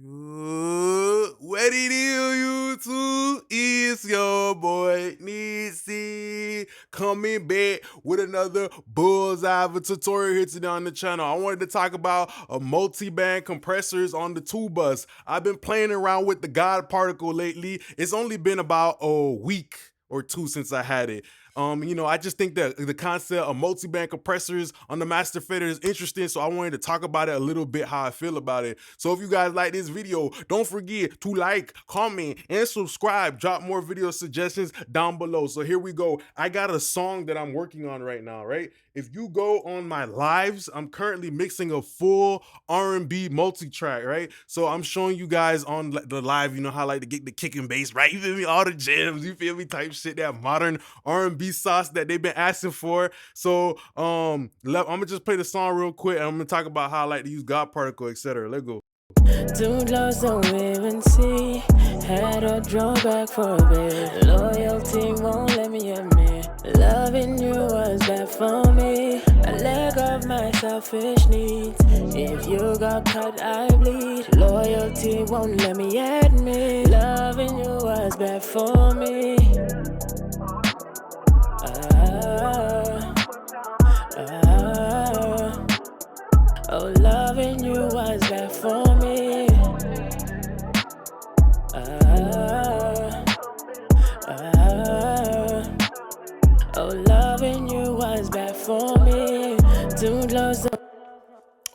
What it is, YouTube? It's your boy Nisi coming back with another bullseye of a tutorial here today on the channel. I wanted to talk about multi-band compressors on the tube bus. I've been playing around with the God particle lately. It's only been about a week or two since I had it. I just think that the concept of multi-band compressors on the master fader is interesting, so I wanted to talk about it a little bit, how I feel about it. So if you guys like this video, don't forget to like, comment, and subscribe. Drop more video suggestions down below. So here we go. I got a song that I'm working on right now, right? If you go on my lives, I'm currently mixing a full R&B multi-track, right? So I'm showing you guys on the live, you know how I like to get the kick and bass, right? You feel me? All the gems, you feel me? Type shit, that modern R&B sauce that they've been asking for. So I'm gonna just play the song real quick, and I'm gonna talk about how I like to use God particle, etc. Let's go. Too close to even see. Had a drawback for a bit. Loyalty won't let me admit. Loving you was bad for me. I let go of my selfish needs. If you got cut, I bleed. Loyalty won't let me admit. Loving you was bad for me. Oh, loving you was bad for me. Oh, loving you was bad for me. Too close.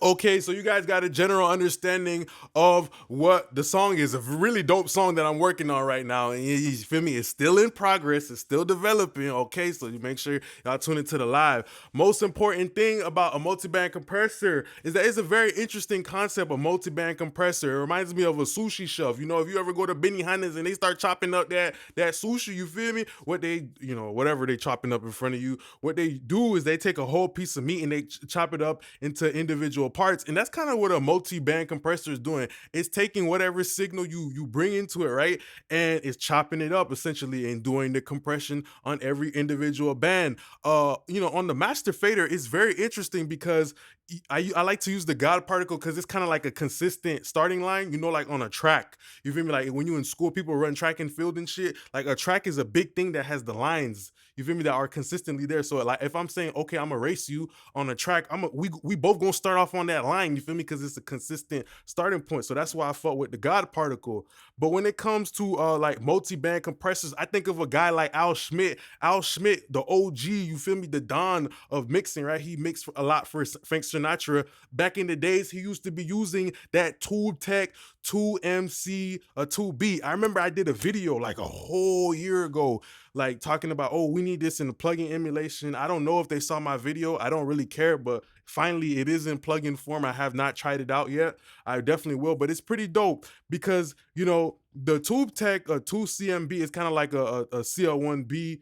Okay, so you guys got a general understanding of what the song is. A really dope song that I'm working on right now. And you feel me? It's still in progress. It's still developing. Okay, so you make sure y'all tune into the live. Most important thing about a multi-band compressor is that it's a very interesting concept, a multi-band compressor. It reminds me of a sushi chef. You know, if you ever go to Benihana's and they start chopping up that sushi, you feel me? What they, whatever they chopping up in front of you, what they do is they take a whole piece of meat and they chop it up into individual parts, and that's kind of what a multi-band compressor is doing. It's taking whatever signal you bring into it, right, and it's chopping it up essentially and doing the compression on every individual band. On the master fader, it's very interesting because I like to use the God particle because it's kind of like a consistent starting line, like on a track. You feel me? Like when you in school, people run track and field and shit. Like a track is a big thing that has the lines, you feel me, that are consistently there. So like if I'm saying, okay, I'm gonna race you on a track, we both gonna start off on that line, you feel me? Because it's a consistent starting point. So that's why I fought with the God particle. But when it comes to like multi-band compressors, I think of a guy like Al Schmidt. Al Schmidt, the OG, you feel me, the Don of mixing, right? He mixed a lot for Frank Sinatra. Back in the days, he used to be using that Tube Tech 2MC 2B. I remember I did a video like a whole year ago, like talking about, oh, we need this in the plugin emulation. I don't know if they saw my video. I don't really care, but finally it is in plugin form. I have not tried it out yet. I definitely will, but it's pretty dope because, the Tube Tech 2CMB is kind of like a CL1B,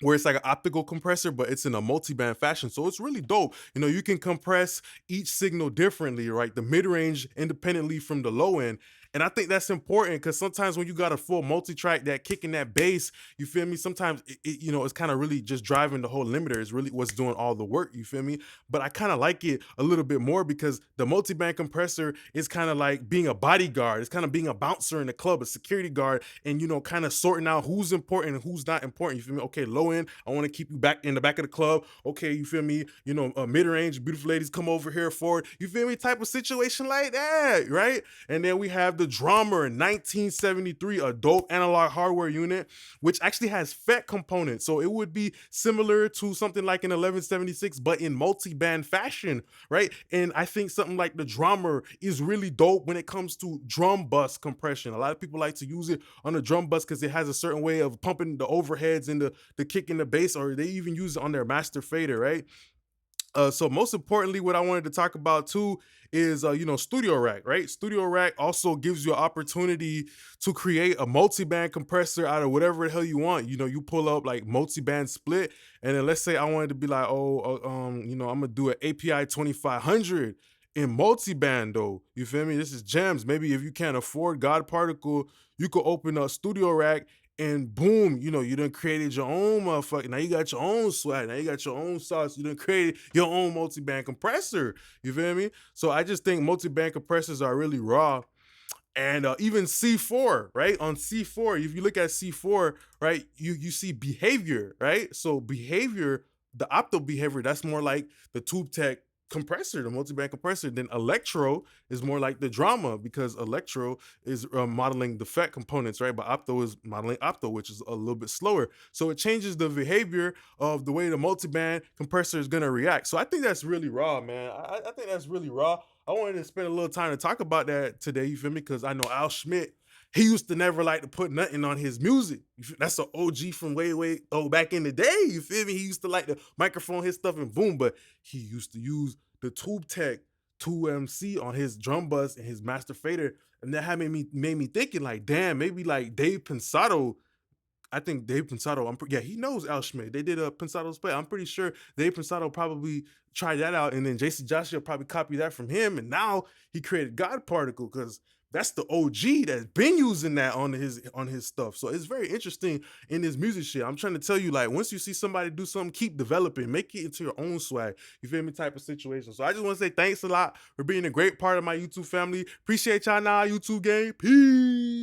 where it's like an optical compressor, but it's in a multi-band fashion. So it's really dope. You can compress each signal differently, right? The mid-range independently from the low end. And I think that's important because sometimes when you got a full multi-track, that kick and that bass, you feel me? Sometimes it's kind of really just driving the whole limiter. Is really what's doing all the work, you feel me? But I kind of like it a little bit more because the multi-band compressor is kind of like being a bodyguard. It's kind of being a bouncer in the club, a security guard, and kind of sorting out who's important and who's not important. You feel me? Okay, low end, I want to keep you back in the back of the club. Okay, you feel me? Mid-range, beautiful ladies, come over here forward. You feel me? Type of situation like that, right? And then we have the Drummer 1973, a dope analog hardware unit, which actually has FET components. So it would be similar to something like an 1176, but in multi-band fashion, right? And I think something like the Drummer is really dope when it comes to drum bus compression. A lot of people like to use it on the drum bus because it has a certain way of pumping the overheads and the kick and the bass, or they even use it on their master fader, right? So most importantly, what I wanted to talk about too is, Studio Rack, right? Studio Rack also gives you an opportunity to create a multi-band compressor out of whatever the hell you want. You pull up like multi-band split, and then let's say I wanted to be like, I'm gonna do an API 2500 in multi-band though. You feel me? This is gems. Maybe if you can't afford God Particle, you could open up Studio Rack and boom, you know, you done created your own motherfucker. Now you got your own swag. Now you got your own sauce. You done created your own multi-band compressor. You feel me? So I just think multi-band compressors are really raw. And even C4, right? On C4, if you look at C4, right, you see behavior, right? So behavior, the opto behavior, that's more like the tube tech compressor, the multi-band compressor. Then electro is more like the drama, because electro is modeling the FET components, right? But opto is modeling opto, which is a little bit slower. So it changes the behavior of the way the multi-band compressor is gonna react. So I think that's really raw, man. I think that's really raw. I wanted to spend a little time to talk about that today, you feel me? Because I know Al Schmidt, he used to never like to put nothing on his music. That's an OG from way back in the day, you feel me? He used to like to microphone his stuff and boom, but he used to use the Tube Tech 2MC on his drum bus and his master fader, and that had made me thinking like, damn, maybe like Dave Pensado. I think Dave Pensado, yeah, he knows Al Schmidt. They did a Pensado's play. I'm pretty sure Dave Pensado probably tried that out, and then Jaycen Joshua probably copied that from him, and now he created God Particle, because that's the OG that's been using that on his stuff. So it's very interesting in this music shit. I'm trying to tell you, like, once you see somebody do something, keep developing, make it into your own swag. You feel me? Type of situation. So I just want to say thanks a lot for being a great part of my YouTube family. Appreciate y'all now, YouTube gang. Peace.